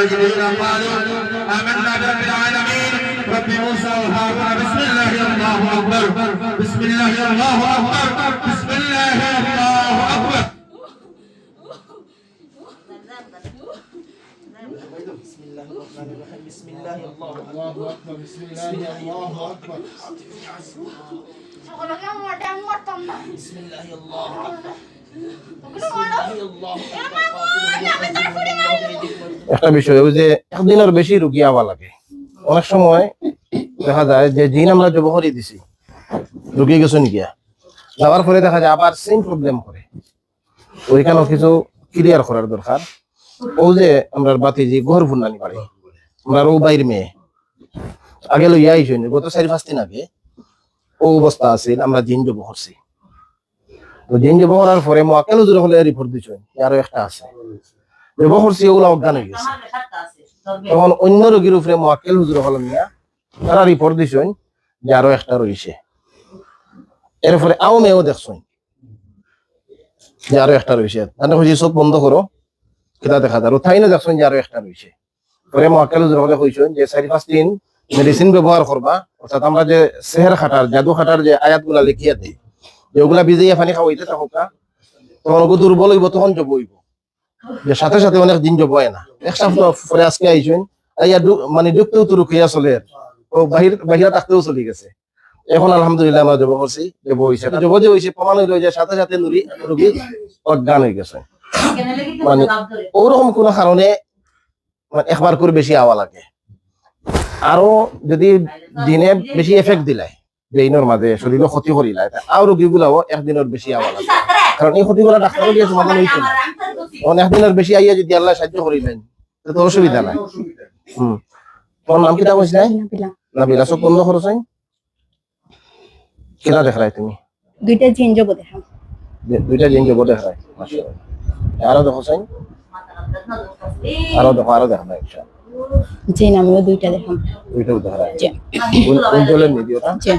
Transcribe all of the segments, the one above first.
الذين قالوا آمنا برب العالمين رب موسى وهارون بسم الله الله أكبر بسم الله الله أكبر بسم الله الله أكبر بسم الله الرحمن الرحيم بسم الله الله أكبر بسم الله الله أكبر بسم الله الله أكبر একটা বিষয় ওই যে একদিনের বেশি রুগী আওয়া লাগে অনেক সময় দেখা যায় যে জিন আমরা জব করে দিছি রুগী গেছেন গিয়া যাওয়ার পরে দেখা যায় আবার সেম প্রবলেম করে ওইখানেও কিছু ক্লিয়ার করার দরকার ও যে আমরা বাতি যে ঘর ফুন্নানি পারে আমরা ও বাইর মেয়ে আগে লইয়া আইসেন গত 4-5 দিন আগে ও অবস্থা আছে আমরা জিন জব করছি তো জিন জব করার পরে মোয়াক্কেল হুজুর হলে রিপোর্ট দিছেন আরো একটা আছে জব করছি ওগুলো অজ্ঞান হয়ে গেছে তখন অন্য রোগীর উপরে মোয়াক্কেল হুজুর হল মিয়া তারা রিপোর্ট দিছেন যে আরো একটা রয়েছে এরপরে আও মেয়েও দেখছেন যে আরো একটা রয়েছে তাহলে হচ্ছে চোখ বন্ধ করো কেটা দেখা যায় তাই না দেখছেন যে আরো একটা রয়েছে পরে মোয়াক্কেল হুজুর হলে কইছেন যে 4-5 দিন মেডিসিন ব্যবহার করবা অর্থাৎ আমরা যে সেহের খাটার জাদু খাটার যে আয়াতগুলা লিখিয়া দেই যেগুলা ভিজাইয়া পানি খাওয়াইতে থাকা তখন ওগো দুর্বল হইব তখন জব হইব যে সাথে সাথে অনেক দিন জব হয় না এক সপ্তাহ পরে আজকে আইছেন মানে ঢুকতেও তো রুকিয়া চলে ও বাহিরা থাকতেও চলে গেছে এখন আলহামদুলিল্লাহ আমরা জব করছি জব হয়েছে জব যে হয়েছে প্রমাণ হইল যে সাথে সাথে রুগী অজ্ঞান হয়ে গেছে মানে ওরকম কোনো কারণে একবার করে বেশি আওয়া লাগে আরো যদি দিনে বেশি এফেক্ট দিলাই ব্রেইনের মাঝে শরীরে ক্ষতি করিলাই আর রোগীগুলাও একদিনের বেশি আওয়া লাগে কারণ এই ক্ষতিগুলা ডাক্তারও দিয়ে সমাধান হইতো না একদিনের বেশি আইয়া যদি আল্লাহ সাহায্য করিলেন তো অসুবিধা নাই তোমার নাম কিটা কইছ নাই নাবিলা চোখ বন্ধ করছ কিনা দেখাই তুমি দুইটা জিন জব দেখাম দুইটা জিন জব দেখাই মাশাআল্লাহ আরো দেখো সাইন আরো দেখা নাই ইনশাআল্লাহ জি আমিও দুইটা দেখাম দুইটাও দেখাই জি উজ্জ্বলের নিদিওটা জি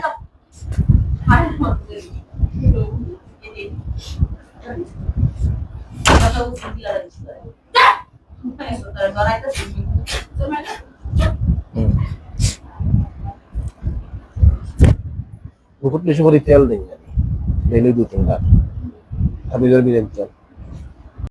বহুত বেশি করে তেল দিই ডেইলি 2-3 বার আপনি জোর বিলেন তেল